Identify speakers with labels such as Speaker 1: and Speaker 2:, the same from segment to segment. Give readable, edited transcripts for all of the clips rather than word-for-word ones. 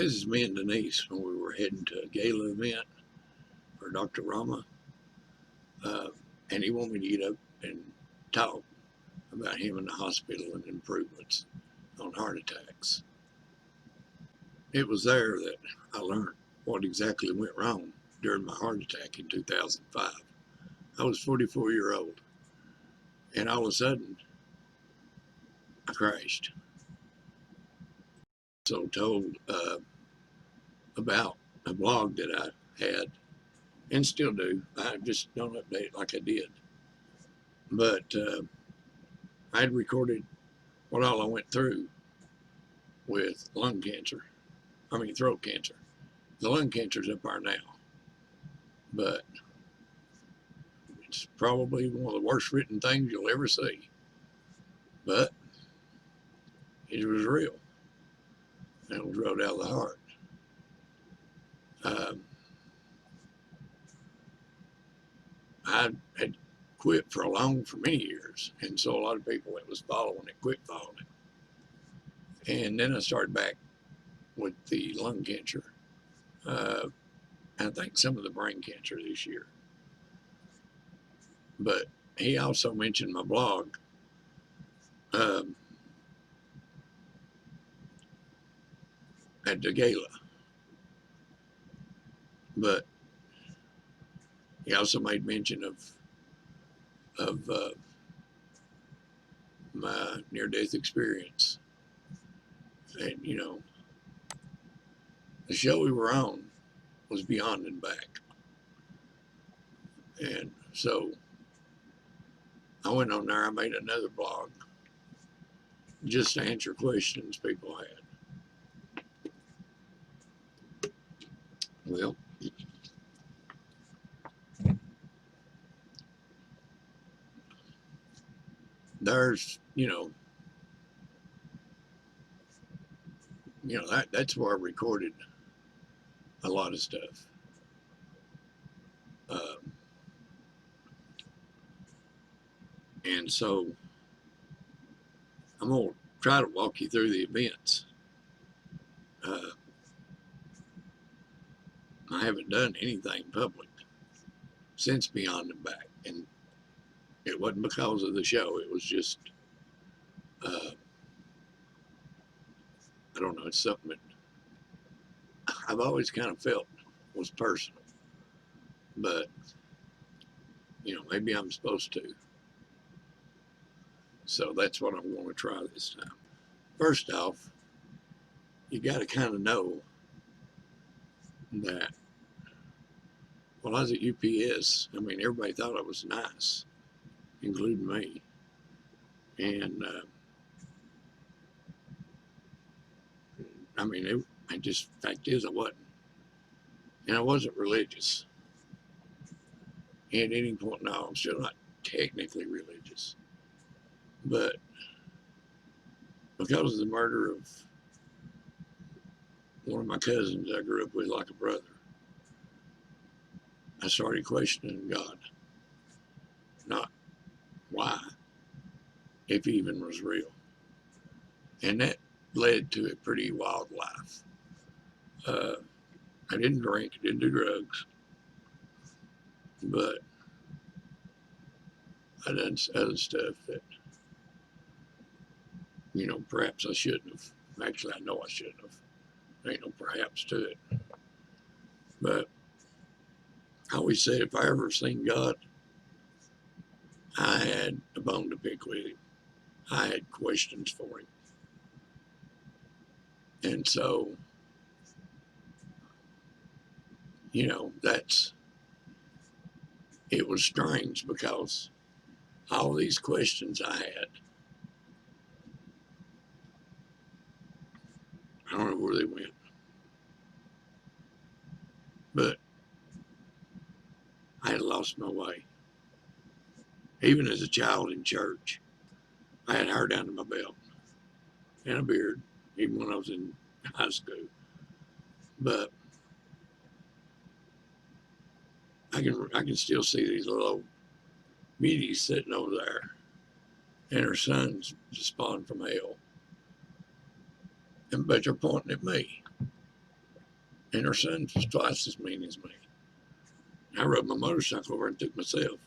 Speaker 1: This is me and Denise when we were heading to a gala event for Dr. Rama, and he wanted me to get up and talk about him in the hospital and improvements on heart attacks. It was there that I learned what exactly went wrong during my heart attack in 2005. I was 44 years old, and all of a sudden, I crashed. So told about a blog that I had, and still do. I just don't update it like I did. But I had recorded what all I went through with throat cancer. The lung cancer's up there now, but it's probably one of the worst written things you'll ever see. But it was real, and it was wrote out of the heart. I had quit for many years, and so a lot of people that was following it quit following it. And then I started back with the lung cancer. I think some of the brain cancer this year. But he also mentioned my blog. At the gala. But he also made mention of my near-death experience. And, you know, the show we were on was Beyond and Back. And so I went on there, I made another blog just to answer questions people had. Well, there's, that's where I recorded a lot of stuff. And so I'm going to try to walk you through the events. I haven't done anything public since Beyond and Back. And it wasn't because of the show. It was just, I don't know, it's something that I've always kind of felt was personal. But, maybe I'm supposed to. So that's what I'm going to try this time. First off, you got to kind of know that when I was at UPS, everybody thought I was nice, including me. And, fact is, I wasn't. And I wasn't religious. At any point now, I'm still not technically religious. But because of the murder of one of my cousins I grew up with like a brother, I started questioning God. Not why, if he even was real. And that led to a pretty wild life. I didn't drink, I didn't do drugs, but I done other stuff that, perhaps I shouldn't have. Actually, I know I shouldn't have. There ain't no perhaps to it. But I always said if I ever seen God, I had a bone to pick with him. I had questions for him. And so, it was strange because all these questions I had, I don't know where they went. But I had lost my way. Even as a child in church, I had hair down to my belt and a beard, even when I was in high school. But I can still see these little old beauties sitting over there, and her sons just spawned from hell. But they're pointing at me. and her son was twice as mean as me. I rode my motorcycle over and took myself.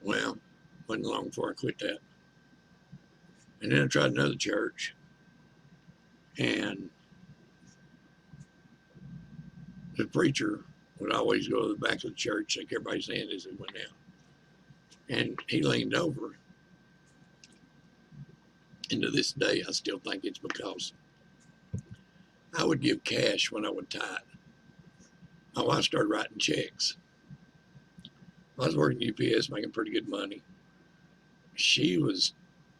Speaker 1: Well, wasn't long before I quit that. And then I tried another church, and the preacher would always go to the back of the church, shake everybody's hand as it went out. And he leaned over, and to this day, I still think it's because I would give cash when I would tithe. My wife started writing checks. I was working UPS, making pretty good money. She was,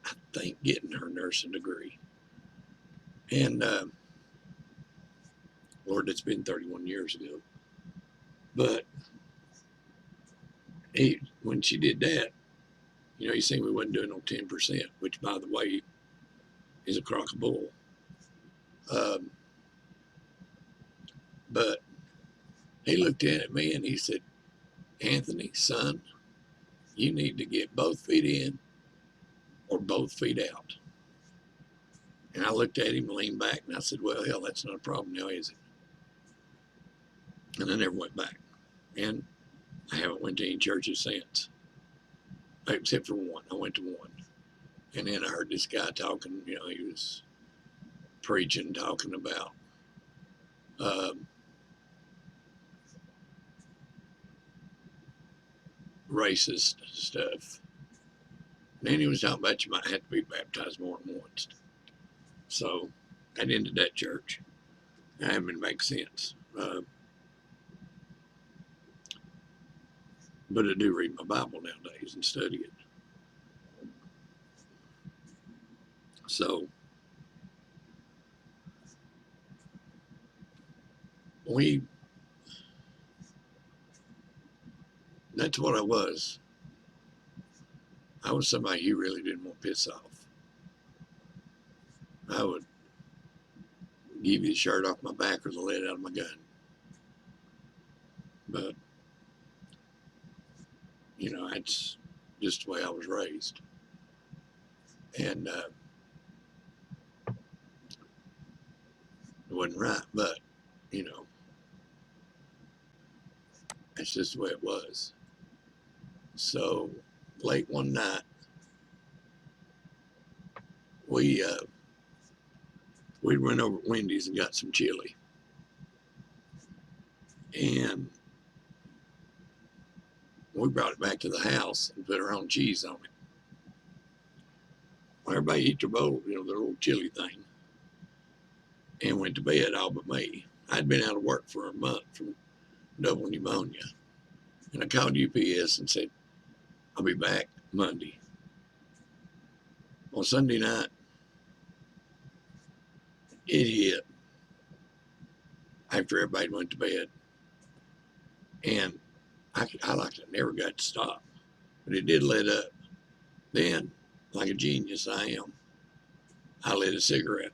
Speaker 1: I think, getting her nursing degree. And Lord, it's been 31 years ago. But when she did that, you seen we wasn't doing no 10%, which, by the way, is a crock of bull. But he looked at me and he said, Anthony, son, you need to get both feet in or both feet out. And I looked at him, leaned back, and I said, well, hell, that's not a problem now, is it? And I never went back. And I haven't went to any churches since, except for one. I went to one. And then I heard this guy talking, he was preaching, talking about racist stuff. And then he was talking about you might have to be baptized more than once. So I ended that church. I haven't been back since. But I do read my Bible nowadays and study it. So that's what I was. I was somebody you really didn't want to piss off. I would give you the shirt off my back or the lead out of my gun. But, that's just the way I was raised. And it wasn't right, but, that's just the way it was. So late one night, we went over to Wendy's and got some chili. And we brought it back to the house and put our own cheese on it. Well, everybody eat their bowl, their little chili thing, and went to bed, all but me. I'd been out of work for a month from double pneumonia. And I called UPS and said, I'll be back Monday. On Sunday night, it hit after everybody went to bed. And I like it, never got to stop, but it did let up. Then, like a genius I am, I lit a cigarette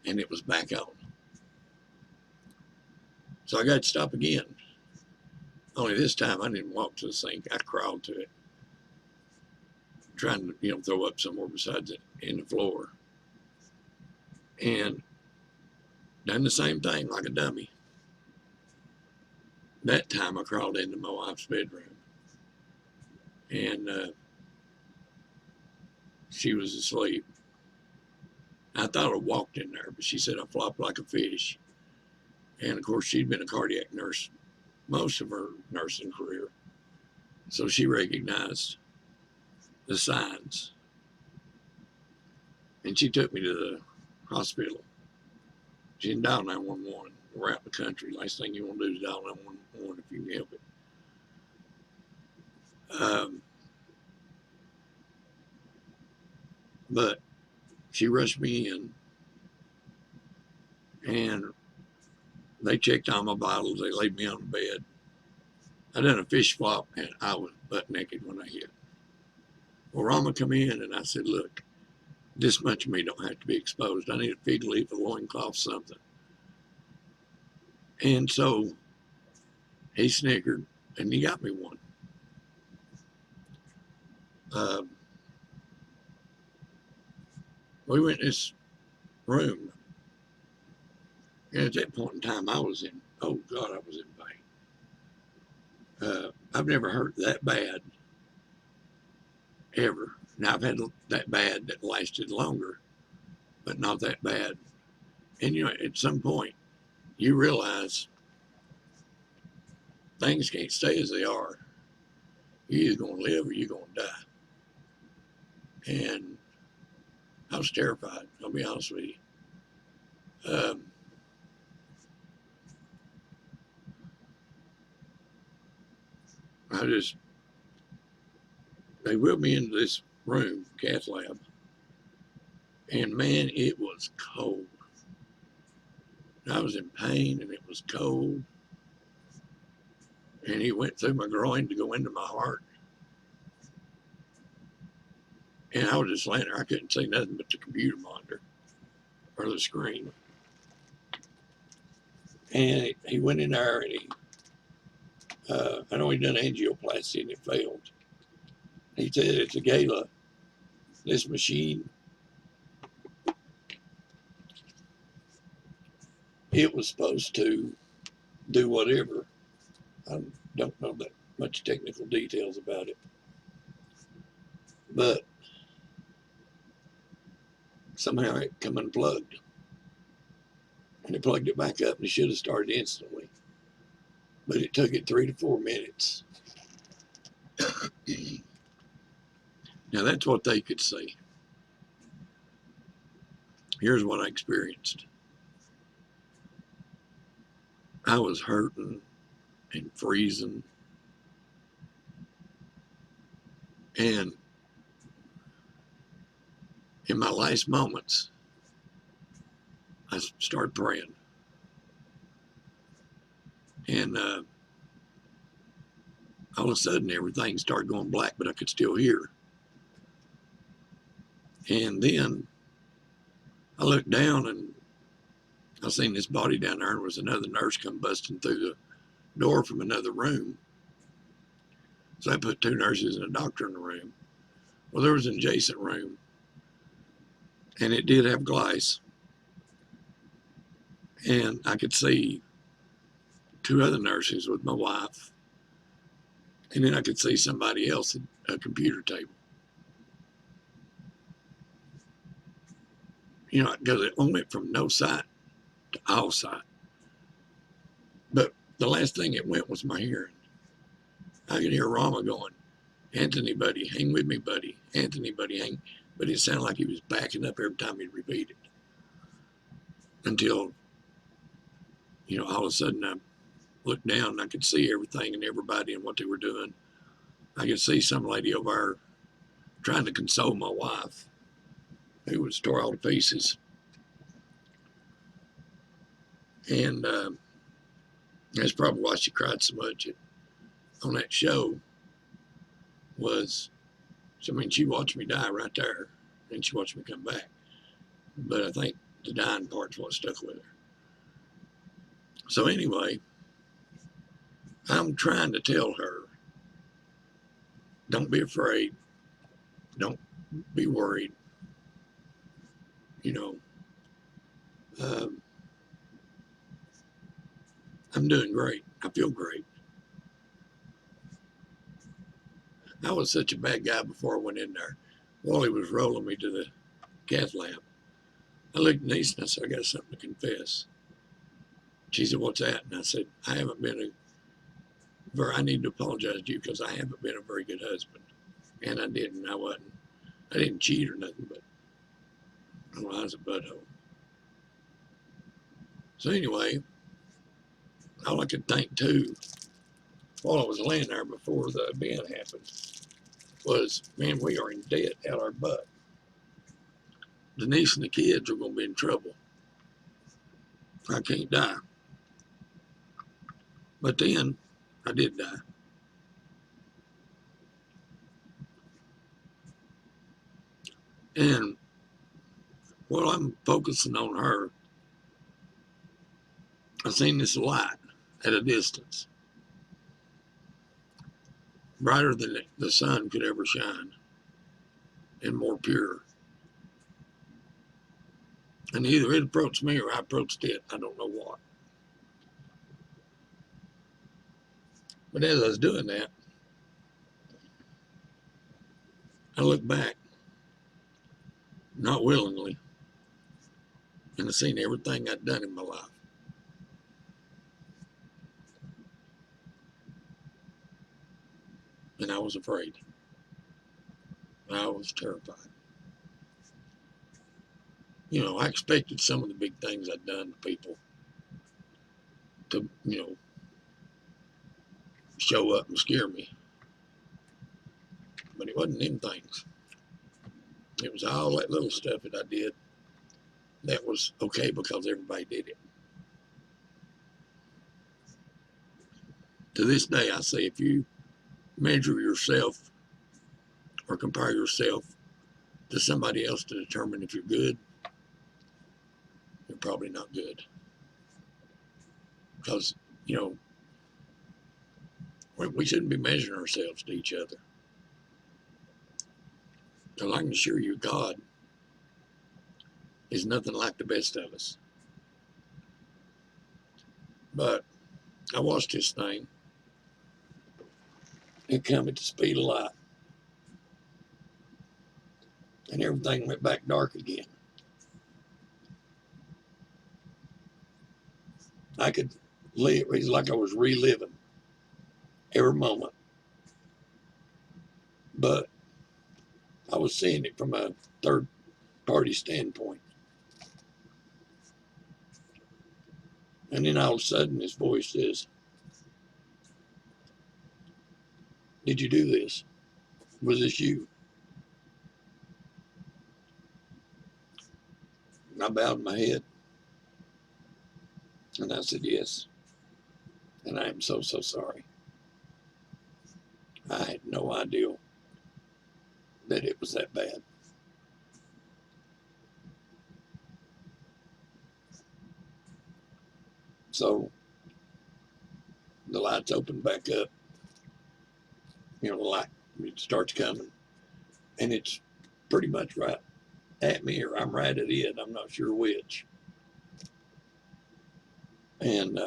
Speaker 1: and it was back on. So I got to stop again. Only this time I didn't walk to the sink, I crawled to it, trying to, throw up somewhere besides it in the floor. And done the same thing like a dummy. That time I crawled into my wife's bedroom. And she was asleep. I thought I walked in there, but she said I flopped like a fish. And of course, she'd been a cardiac nurse most of her nursing career. So she recognized the signs. And she took me to the hospital. She didn't dial 911. We're out in the country. Last thing you want to do is dial 911 if you can help it. But she rushed me in, and they checked all my vitals. They laid me on the bed. I done a fish flop, and I was butt naked when I hit. Well, Rama come in, and I said, look, this much of me don't have to be exposed. I need a fig leaf, a loincloth, something. And so he snickered, and he got me one. We went in this room, And at that point in time, I was in, oh God, I was in pain. I've never hurt that bad ever. Now, I've had that bad that lasted longer, but not that bad. And, you know, at some point, you realize things can't stay as they are. You're either going to live or you're going to die. And I was terrified, I'll be honest with you. I just, they wheeled me into this room, cath lab, and man, it was cold. I was in pain and it was cold. And he went through my groin to go into my heart. And I was just laying there. I couldn't see nothing but the computer monitor or the screen. And he went in there and I know he'd done angioplasty and it failed. He said, it's a gala. This machine, it was supposed to do whatever. I don't know that much technical details about it. But somehow it come unplugged. And he plugged it back up and it should have started instantly. But it took it 3 to 4 minutes. Now that's what they could see. Here's what I experienced. I was hurting and freezing. And in my last moments, I started praying. And all of a sudden, everything started going black, but I could still hear. And then I looked down and I seen this body down there, and there was another nurse come busting through the door from another room. So I put 2 nurses and a doctor in the room. Well, there was an adjacent room, and it did have glass. And I could see 2 other nurses with my wife. And then I could see somebody else at a computer table. You know, because it went from no sight to all sight. But the last thing it went was my hearing. I could hear Rama going, Anthony, buddy, hang with me, buddy. Anthony, buddy, hang. But it sounded like he was backing up every time he'd repeat it. Until, you know, all of a sudden I looked down and I could see everything and everybody and what they were doing. I could see some lady over there trying to console my wife, who was tore all to pieces. And that's probably why she cried so much on that show was, I mean, she watched me die right there, and she watched me come back. But I think the dying part's what stuck with her. So anyway, I'm trying to tell her, don't be afraid. Don't be worried. You know, I'm doing great. I feel great. I was such a bad guy before I went in there. Wally was rolling me to the cath lab. I looked at Niece and I said, I got something to confess. She said, what's that? And I said, I need to apologize to you because I haven't been a very good husband. And I didn't. I didn't cheat or nothing, but I was a butthole. So anyway, all I could think too, while I was laying there before the event happened, was, man, we are in debt out our butt. Denise and the kids are going to be in trouble. I can't die. But then I did die. And while I'm focusing on her, I seen this light at a distance, brighter than the sun could ever shine and more pure. And either it approached me or I approached it. I don't know what. But as I was doing that, I looked back, not willingly, and I seen everything I'd done in my life. And I was afraid. I was terrified. You know, I expected some of the big things I'd done to people to, show up and scare me. But it wasn't them things. It was all that little stuff that I did that was okay because everybody did it. To this day, I say if you measure yourself or compare yourself to somebody else to determine if you're good, you're probably not good. Because, you know, we shouldn't be measuring ourselves to each other. Because I can assure you, God is nothing like the best of us. But I watched this thing. It come at the speed of light. And everything went back dark again. I could live, it's like I was reliving every moment. But I was seeing it from a third party standpoint. And then all of a sudden, his voice says, "Did you do this? Was this you?" And I bowed my head and I said, "Yes. And I am so, so sorry. I had no idea that it was that bad." So the lights opened back up. The light it starts coming. And it's pretty much right at me, or I'm right at it. I'm not sure which. And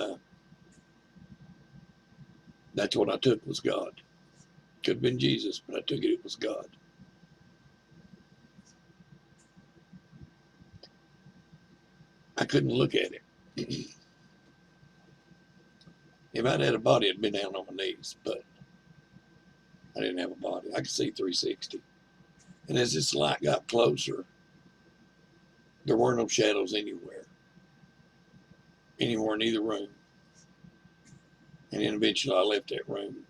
Speaker 1: that's what I took was God. Could have been Jesus, but I took it was God. I couldn't look at it. If I'd had a body, I'd been down on my knees, but I didn't have a body. I could see 360. And as this light got closer, there were no shadows anywhere in either room. And then eventually I left that room,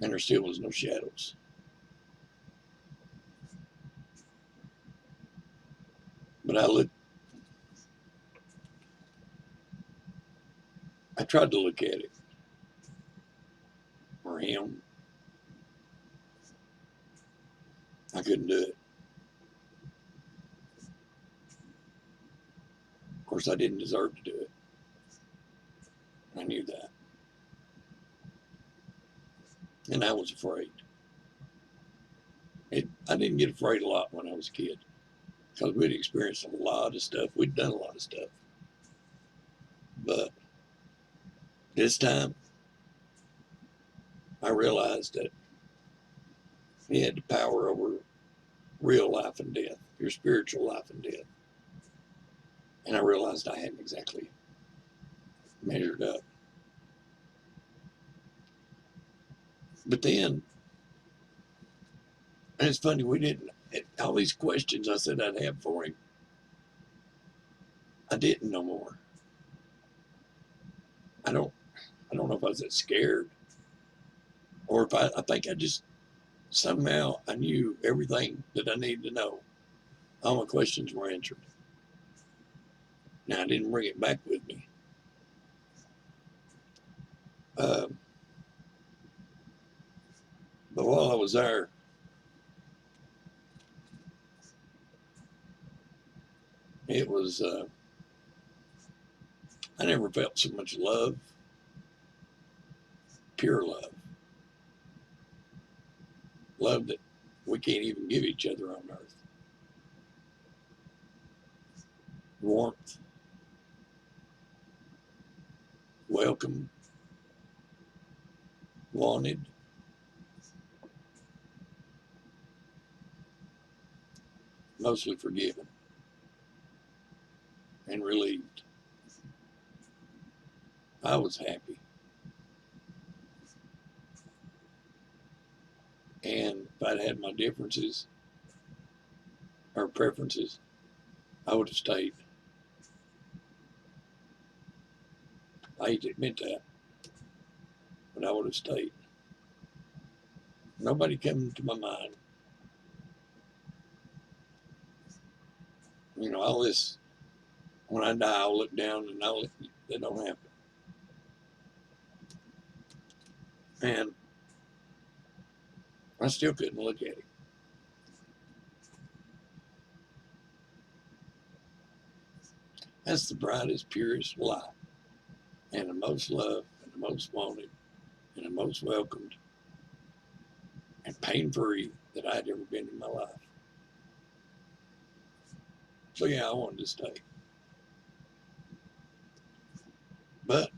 Speaker 1: and there still was no shadows. But I tried to look at it, or him. I couldn't do it. Of course, I didn't deserve to do it. I knew that. And I was afraid. I didn't get afraid a lot when I was a kid because we'd experienced a lot of stuff. We'd done a lot of stuff. But this time, I realized that he had the power over real life and death, your spiritual life and death. And I realized I hadn't exactly measured up. But then, and it's funny, we didn't, all these questions I said I'd have for him, I didn't no more. I don't know if I was that scared or if I think I just somehow I knew everything that I needed to know. All my questions were answered. Now I didn't bring it back with me. Uh, but while I was there, it was, I never felt so much love, pure love that we can't even give each other on earth. warmth, welcome, wanted, mostly forgiven and relieved. I was happy. And if I'd had my differences or preferences, I would have stayed. I hate to admit that, but I would have stayed. Nobody came to my mind. You know, all this, when I die, I'll look down and that don't happen. And I still couldn't look at him. That's the brightest, purest light, and the most loved, and the most wanted, and the most welcomed, and pain-free that I'd ever been in my life. So yeah, I wanted to stay. But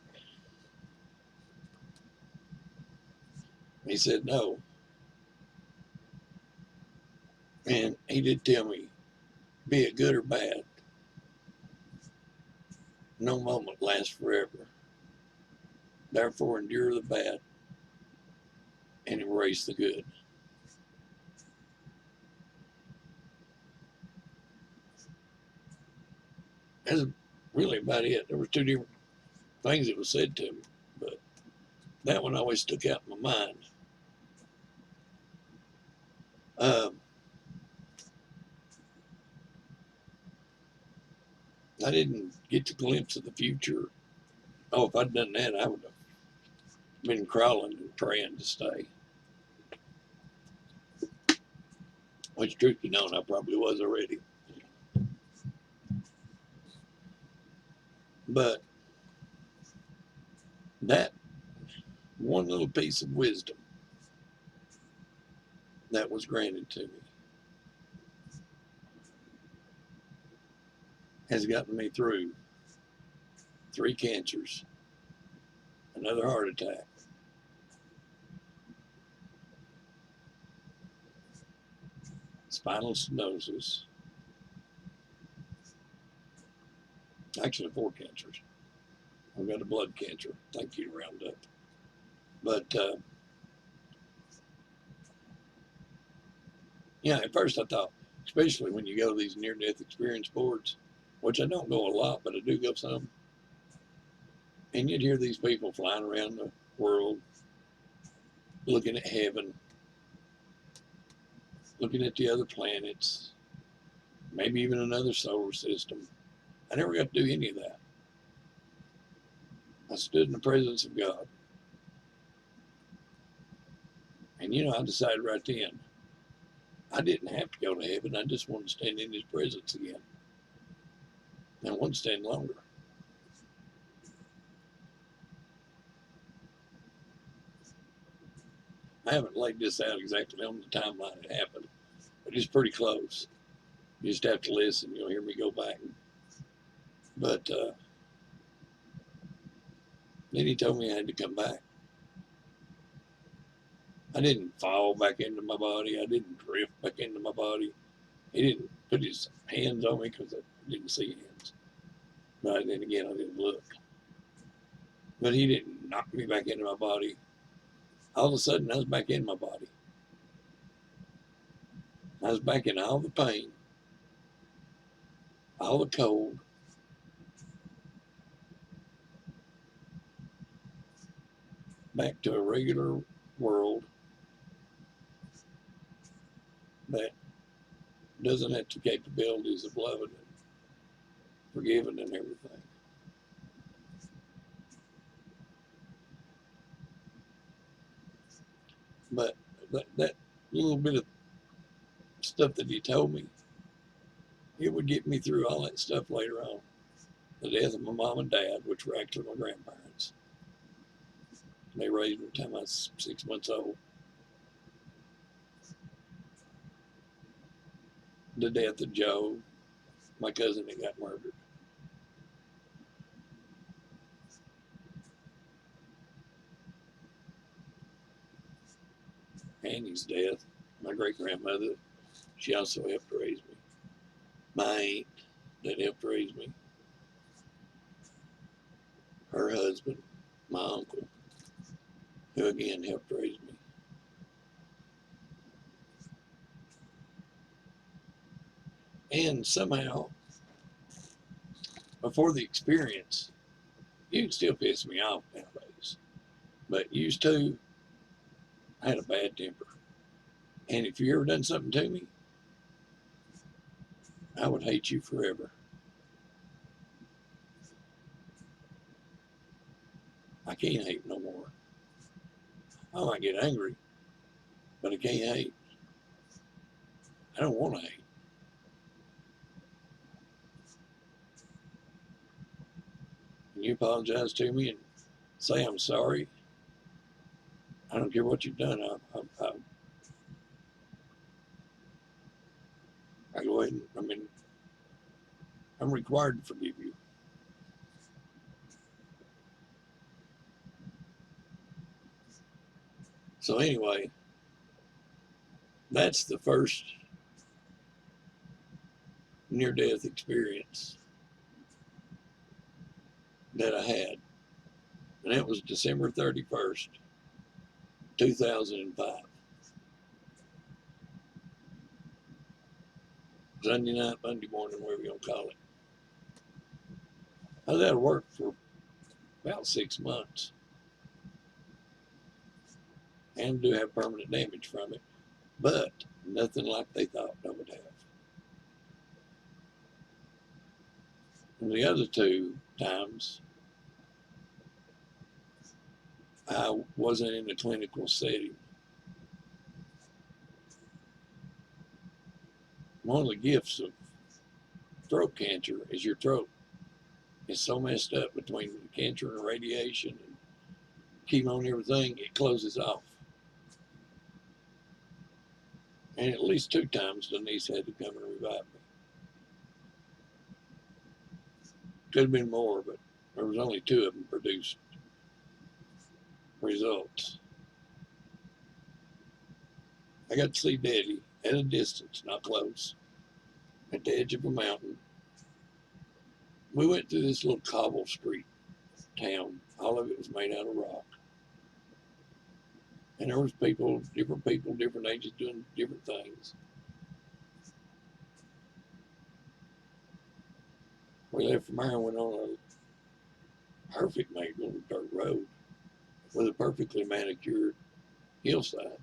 Speaker 1: he said no. And he did tell me, be it good or bad, no moment lasts forever. Therefore, endure the bad and embrace the good. That's really about it. There were two different things that was said to me, but that one always stuck out in my mind. I didn't get the glimpse of the future. Oh, if I'd done that, I would have been crawling and praying to stay. Which, truth be known, I probably was already. But that one little piece of wisdom that was granted to me has gotten me through 3 cancers, another heart attack, spinal stenosis, actually 4 cancers. I've got a blood cancer. Thank you, Roundup. But yeah, at first I thought, especially when you go to these near-death experience boards, which I don't go a lot, but I do go some, and you'd hear these people flying around the world, looking at heaven, looking at the other planets, maybe even another solar system. I never got to do any of that. I stood in the presence of God. And you know, I decided right then, I didn't have to go to heaven. I just wanted to stand in his presence again. And I wanted to stand longer. I haven't laid this out exactly on the timeline it happened, but it's pretty close. You just have to listen. You'll hear me go back. But then he told me I had to come back. I didn't fall back into my body. I didn't drift back into my body. He didn't put his hands on me because I didn't see hands. But then again, I didn't look. But he didn't knock me back into my body. All of a sudden, I was back in my body. I was back in all the pain, all the cold, back to a regular world that doesn't have the capabilities of loving and forgiving and everything. But that little bit of stuff that he told me, it would get me through all that stuff later on. The death of my mom and dad, which were actually my grandparents. They raised me until I was 6 months old. The death of Joe, my cousin that got murdered. Annie's death, my great-grandmother, she also helped raise me. My aunt that helped raise me, her husband, my uncle, who again helped raise me. And somehow, before the experience, you can still piss me off nowadays, but used to, I had a bad temper. And if you ever done something to me, I would hate you forever. I can't hate no more. I might get angry, but I can't hate. I don't want to hate. And you apologize to me and say I'm sorry. I don't care what you've done. I go ahead and, I'm required to forgive you. So anyway, that's the first near-death experience that I had. And that was December 31st, 2005. Sunday night, Monday morning, whatever you want to call it. I was out of work for about 6 months and do have permanent damage from it, but nothing like they thought I would have. And the other two times, I wasn't in a clinical setting. One of the gifts of throat cancer is your throat is so messed up between the cancer and radiation and chemo and everything, it closes off. And at least 2 times Denise had to come and revive me. Could have been more, but there was only 2 of them produced results. I got to see Daddy at a distance, not close, at the edge of a mountain. We went through this little cobble street town. All of it was made out of rock. And there was people, different ages doing different things. We left from there and went on a perfect made little dirt road with a perfectly manicured hillside.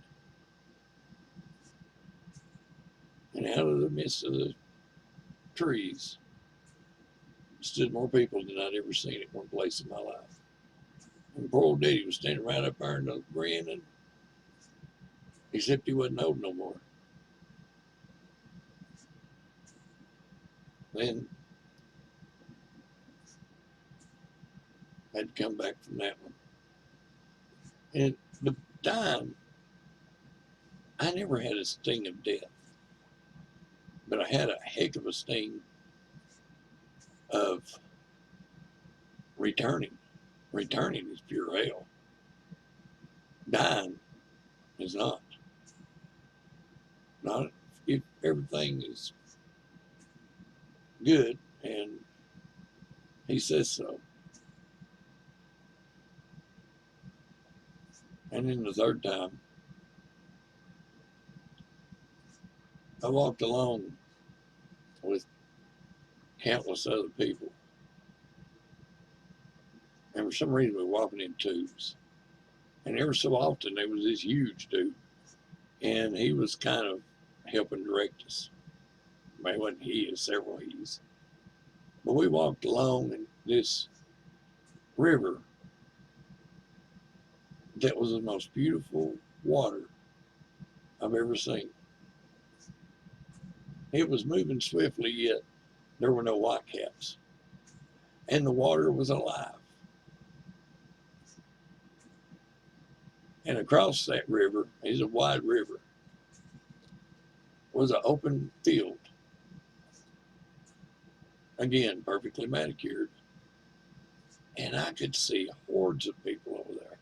Speaker 1: And out of the midst of the trees stood more people than I'd ever seen at one place in my life. And poor old Daddy was standing right up there and grinning, except he wasn't old no more. Then I had to come back from that one. And the time, I never had a sting of death, but I had a heck of a sting of returning. Returning is pure hell. Dying is not. Not if everything is good and he says so. And then the third time, I walked along with countless other people. And for some reason, we were walking in twos. And every so often, there was this huge dude. And he was kind of helping direct us. Maybe it wasn't he, it was several he's. But we walked along in this river that was the most beautiful water I've ever seen. It was moving swiftly, yet there were no whitecaps. And the water was alive. And across that river, is a wide river, was an open field. Again, perfectly manicured. And I could see hordes of people over there.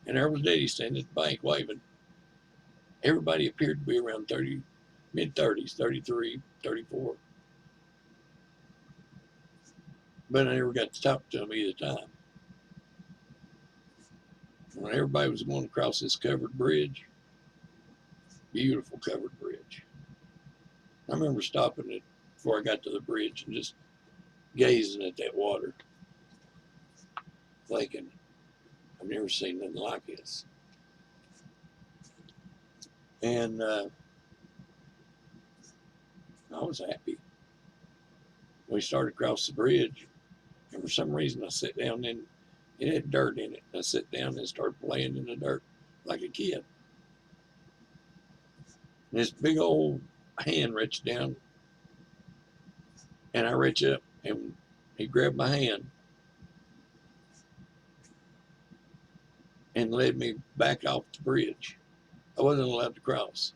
Speaker 1: And there was Daddy standing at the bank waving. Everybody appeared to be around 30, mid-30s, 33, 34. But I never got to talk to them either time. When everybody was going across this covered bridge, beautiful covered bridge. I remember stopping it before I got to the bridge and just gazing at that water, thinking, I've never seen nothing like this. And I was happy. We started across the bridge, and for some reason I sat down and it had dirt in it. I sat down and started playing in the dirt like a kid. And this big old hand reached down, and I reached up, and he grabbed my hand and led me back off the bridge. I wasn't allowed to cross.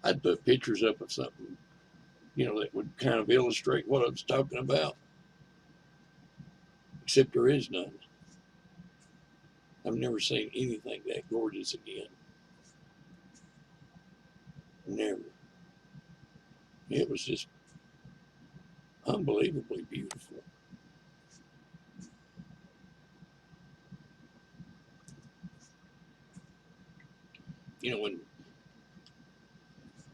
Speaker 1: I'd put pictures up of something, that would kind of illustrate what I was talking about, except there is none. I've never seen anything that gorgeous again. Never. It was just unbelievably beautiful. When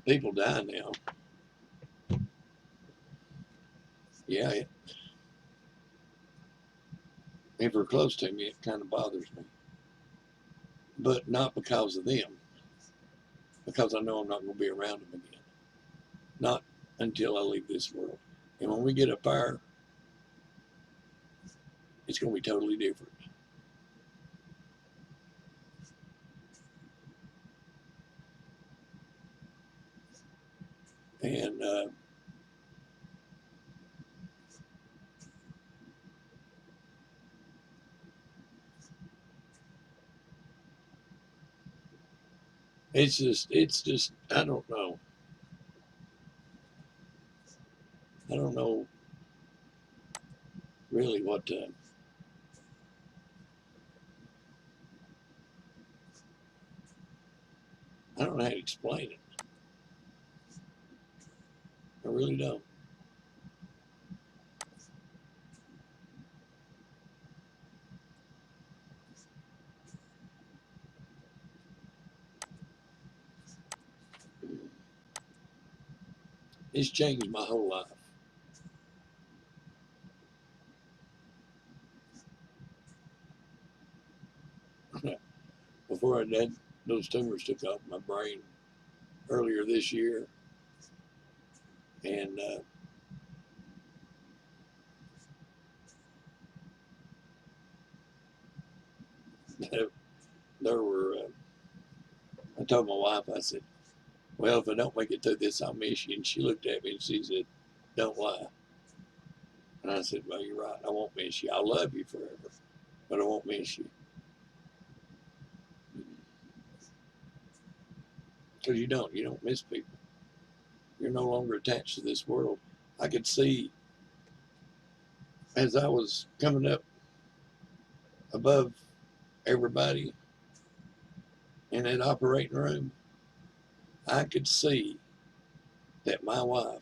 Speaker 1: people die now, yeah, if they're close to me, it kind of bothers me. But not because of them, because I know I'm not going to be around them again. Not until I leave this world. And when we get up there, it's going to be totally different. And it's just, I don't know. I don't know really what to, I don't know how to explain it. I really don't. It's changed my whole life. Before I had those tumors took off my brain earlier this year, and there were, I told my wife, I said, well, if I don't make it through this, I'll miss you. And she looked at me and she said, don't lie. And I said, well, you're right. I won't miss you. I'll love you forever, but I won't miss you. Because you don't miss people. You're no longer attached to this world. I could see as I was coming up above everybody in that operating room, I could see that my wife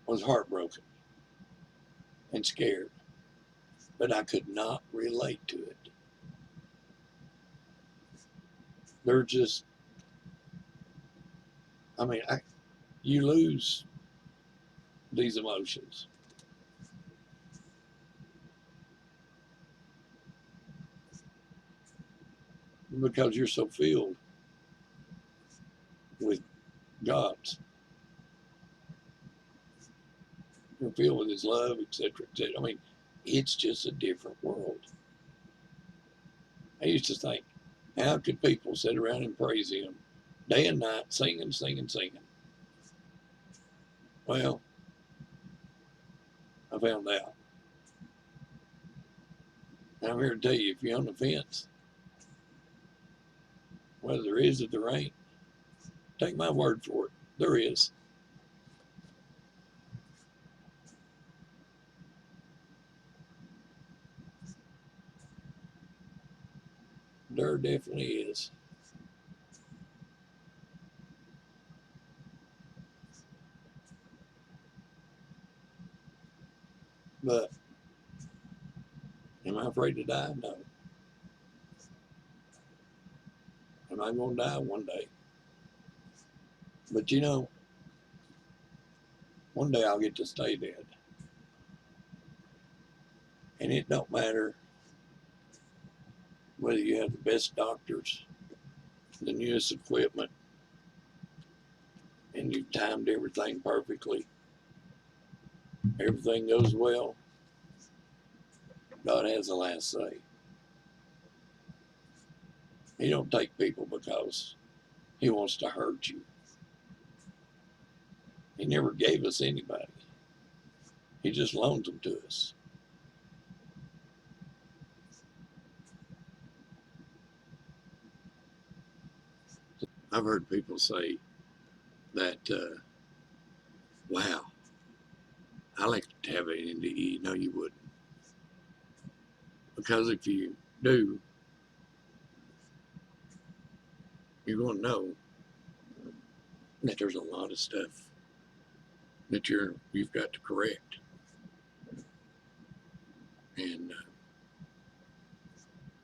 Speaker 1: was heartbroken and scared, but I could not relate to it. They're just, I mean, you lose these emotions. Because you're so filled with God's. You're filled with His love, etc., etc. I mean, it's just a different world. I used to think, how could people sit around and praise Him day and night, singing, singing, singing? Well, I found out. And I'm here to tell you, if you're on the fence, whether there is or there ain't, take my word for it, there is. there definitely is. But am I afraid to die? No. Am I going to die one day? But you know, one day I'll get to stay dead. And it don't matter whether you have the best doctors, the newest equipment, and you've timed everything perfectly. Everything goes well. God has the last say. He don't take people because he wants to hurt you. He never gave us anybody. He just loans them to us. I've heard people say that, wow, I like to have an NDE. No, you wouldn't. Because if you do, you're going to know that there's a lot of stuff that you've got to correct. And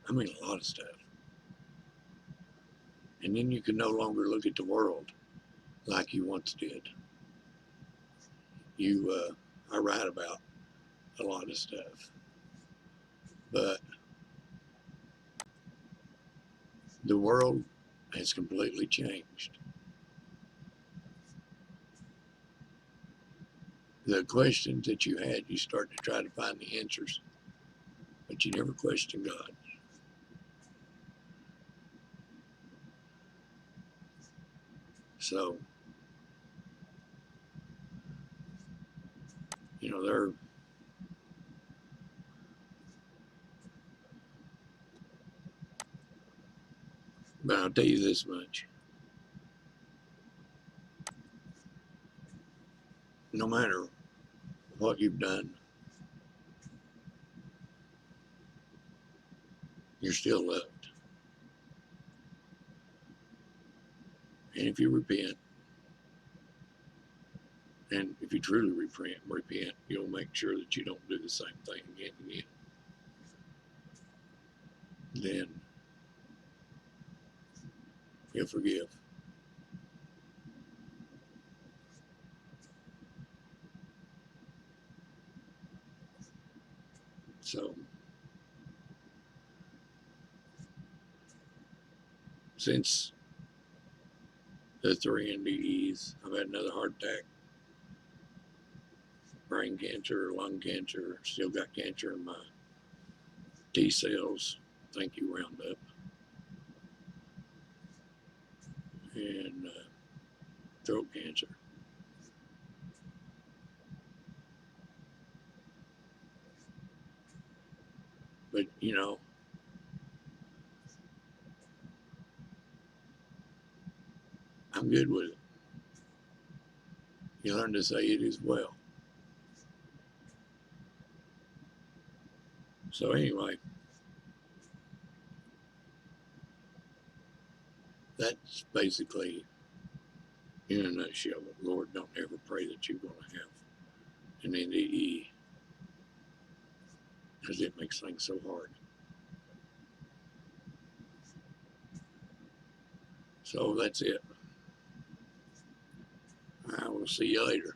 Speaker 1: I mean a lot of stuff. And then you can no longer look at the world like you once did. You are right about a lot of stuff. But the world has completely changed. The questions that you had, you start to try to find the answers, but you never question God. So, you know, but I'll tell you this much. No matter what you've done, you're still loved. And if you repent, and if you truly repent, you'll make sure that you don't do the same thing again and again. Then he'll forgive. So, since the 3 NDEs, I've had another heart attack, brain cancer, lung cancer, still got cancer in my T cells. Thank you, Roundup. And throat cancer. But, you know, I'm good with it. You learn to say it as well. So anyway, that's basically, in a nutshell, Lord, don't ever pray that you're going to have an NDE because it makes things so hard. So that's it. I will see you later.